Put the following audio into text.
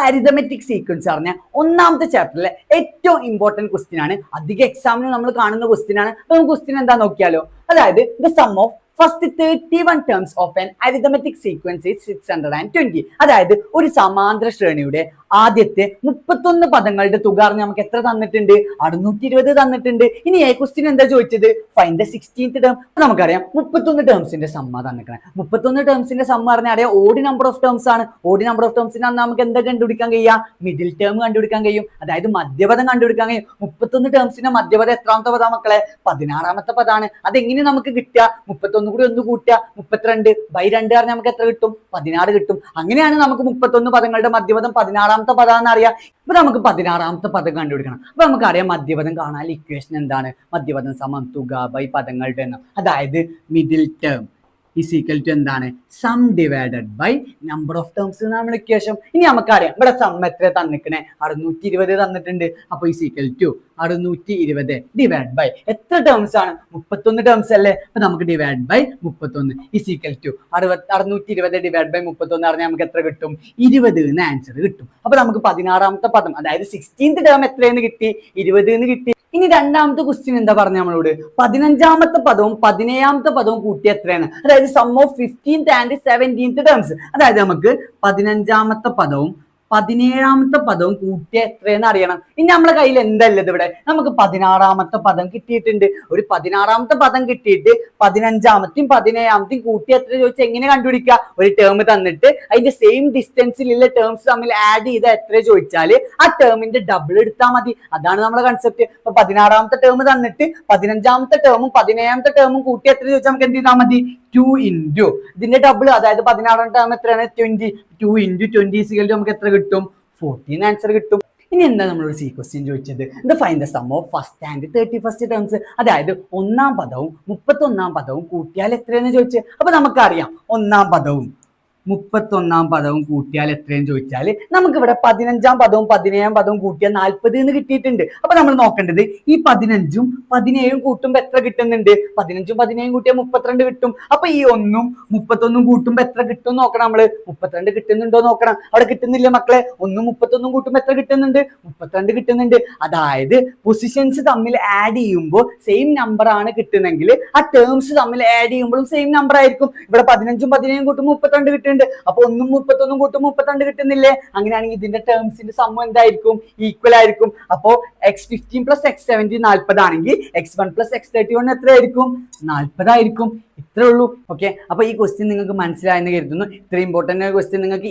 Arithmetic sequence പറഞ്ഞ ഒന്നാമത്തെ ചാപ്റ്ററിലെ ഏറ്റവും ഇമ്പോർട്ടന്റ് ക്വസ്റ്റ്യൻ ആണ്. അധിക എക്സാമിന് നമ്മൾ കാണുന്ന ക്വസ്റ്റ്യൻ ആണ്. അപ്പൊ ക്വസ്റ്റ്യൻ എന്താ നോക്കിയാലോ. അതായത് the sum of first 31 terms of an arithmetic sequence is 620. അതായത് ഒരു സമാന്തര ശ്രേണിയുടെ ആദ്യത്തെ 31 പദങ്ങളുടെ തുക നമുക്ക് എത്ര തന്നിട്ടുണ്ട്? 620 തന്നിട്ടുണ്ട്. ഇനി എ ക്വസ്റ്റ്യൻ എന്താ ചോദിച്ചത്? Find the 16th term. നമുക്കറിയാം 31 ടേംസിന്റെ സമ്മ തന്നിക്കണം. 31 ടേംസിന്റെ സമ്മ പറഞ്ഞാൽ അറിയാം ഓഡ് നമ്പർ ഓഫ് ടേംസ് ആണ്. ഓഡ് നമ്പർ ഓഫ് ടേംസിന് നമുക്ക് എന്താ കണ്ടുപിടിക്കാൻ കഴിയാം? മിഡിൽ ടേം കണ്ടുപിടിക്കാൻ കഴിയും. അതായത് മധ്യപദം കണ്ടുപിടിക്കാൻ കഴിയും. 31 ടേംസിന്റെ മധ്യപദം എത്രാമത്തെ പദം മക്കളെ? 16ാമത്തെ പദമാണ്. അതെങ്ങനെ നമുക്ക് കിട്ടുക? 31 കൂടി ഒന്ന് കൂട്ടുക, 32/2 പറഞ്ഞാൽ നമുക്ക് എത്ര കിട്ടും? 16 കിട്ടും. അങ്ങനെയാണ് നമുക്ക് 31 പദങ്ങളുടെ മധ്യപദം 16ാമത്തെ പദാന്ന് അറിയാം. ഇപ്പൊ നമുക്ക് 16ാമത്തെ പദം കണ്ടുപിടിക്കണം. അപ്പൊ നമുക്കറിയാം മധ്യപദം കാണാൻ ഇക്വേഷൻ എന്താണ്? മധ്യപദം സമം തുക ബൈ പദങ്ങളുടെ എണ്ണം. അതായത് middle term is equal to എന്താണ്? Sum divided by number of terms നമ്മൾ ഇക്വേഷൻ. ഇനി നമുക്കറിയാം ഇവിടെ സം എത്ര തന്നിക്കണേ? 620 തന്നിട്ടുണ്ട്. അപ്പൊ is equal to 620 divide by എത്ര ടേംസ് ആണ്? 31 ടേംസ് അല്ലേ. അപ്പൊ നമുക്ക് divide by 31 is equal to 620 divide by 31 പറഞ്ഞാൽ നമുക്ക് എത്ര കിട്ടും? 20 എന്ന് ആൻസർ കിട്ടും. അപ്പൊ നമുക്ക് 16ാമത്തെ പദം അതായത് 16th ടേം എത്രയെന്ന് കിട്ടി? 20 എന്ന് കിട്ടി. ഇനി രണ്ടാമത്തെ ക്വസ്റ്റ്യൻ എന്താ പറഞ്ഞ നമ്മളോട്? 15ാമത്തെ പദവും 17ാമത്തെ പദവും കൂട്ടി എത്രയാണ്? അതായത് some of 15th and 17th terms. അതായത് നമുക്ക് 15ാമത്തെ പദവും 17ാമത്തെ പദവും കൂട്ടി എത്രയെന്ന് അറിയണം. ഇനി നമ്മളെ കയ്യിൽ എന്തല്ലത് ഇവിടെ? നമുക്ക് 16ാമത്തെ പദം കിട്ടിയിട്ടുണ്ട്. ഒരു 16ാമത്തെ പദം കിട്ടിയിട്ട് 15ാമത്തെയും 17ാമത്തെയും കൂട്ടി എത്ര ചോദിച്ചാൽ എങ്ങനെ കണ്ടുപിടിക്കുക? ഒരു ടേം തന്നിട്ട് അതിന്റെ സെയിം ഡിസ്റ്റൻസിലുള്ള ടേംസ് തമ്മിൽ ആഡ് ചെയ്ത എത്ര ചോദിച്ചാൽ ആ ടേമിന്റെ ഡബിൾ എടുത്താൽ മതി. അതാണ് നമ്മുടെ കൺസെപ്റ്റ്. ഇപ്പൊ 16ാമത്തെ ടേം തന്നിട്ട് 15ാമത്തെ ടേമും 17ാമത്തെ ടേമും കൂട്ടി എത്ര ചോദിച്ചാൽ നമുക്ക് എന്ത് ചെയ്താൽ മതി? 2 into ഇതിന്റെ ഡബിൾ അതായത് 16ാമത്തെ ടേം എത്രയാണ്? 20. 2 into 20 is equal to നമുക്ക് എത്ര കിട്ടും? 14 ആൻസർ കിട്ടും. ഇനി എന്താ നമ്മളൊരു സി ക്വസ്റ്റ്യൻ ചോദിച്ചത്? ഇത് find the sum of first and 31st terms. അതായത് ഒന്നാം പദവും 31ാം പദവും കൂട്ടിയാൽ എത്രയെന്ന് ചോദിച്ചു. അപ്പൊ നമുക്കറിയാം ഒന്നാം പദവും 31ാം പദവും കൂട്ടിയാൽ എത്രയെന്ന് ചോദിച്ചാൽ നമുക്ക് ഇവിടെ 15ാം പദവും 17ാം പദവും കൂട്ടിയാൽ 40 എന്ന് കിട്ടിയിട്ടുണ്ട്. അപ്പൊ നമ്മൾ നോക്കേണ്ടത് ഈ 15ഉം 17ഉം കൂട്ടുമ്പോ എത്ര കിട്ടുന്നുണ്ട്? 15ഉം 17ഉം കൂട്ടിയാൽ 32 കിട്ടും. അപ്പൊ ഈ 1ഉം 31ഉം കൂട്ടുമ്പോ എത്ര കിട്ടും നോക്കണം. നമ്മള് 32 കിട്ടുന്നുണ്ടോ നോക്കണം. അവിടെ കിട്ടുന്നില്ല മക്കളെ. 1ഉം 31ഉം കൂട്ടുമ്പോ എത്ര കിട്ടുന്നുണ്ട്? 32 കിട്ടുന്നുണ്ട്. അതായത് പൊസിഷൻസ് തമ്മിൽ ആഡ് ചെയ്യുമ്പോൾ സെയിം നമ്പർ ആണ് കിട്ടുന്നെങ്കിൽ ആ ടേംസ് തമ്മിൽ ആഡ് ചെയ്യുമ്പോഴും സെയിം നമ്പർ ആയിരിക്കും. ഇവിടെ 15ഉം 17ഉം കൂട്ടുമ്പോൾ 32 കിട്ടുന്നുണ്ട്. അപ്പൊ 1ഉം 31ഉം കൂട്ടുമ്പോൾ 32 കിട്ടുന്നില്ലേ? അങ്ങനെയാണെങ്കിൽ ഇതിന്റെ ടേംസിന്റെ സമ്മ എന്തായിരിക്കും? ഈക്വൽ ആയിരിക്കും. അപ്പോ x15 plus x17 40 ആണെങ്കിൽ x1 plus x31 എത്രയായിരിക്കും? 40 ആയിരിക്കും. ഇത്രേ ഉള്ളൂ. ഓക്കെ. അപ്പൊ ഈ ക്വസ്റ്റ്യൻ നിങ്ങൾക്ക് മനസ്സിലായെന്ന് കരുതുന്നു. ഇത്ര ഇമ്പോർട്ടന്റ് ക്വസ്റ്റ്യൻ നിങ്ങൾക്ക്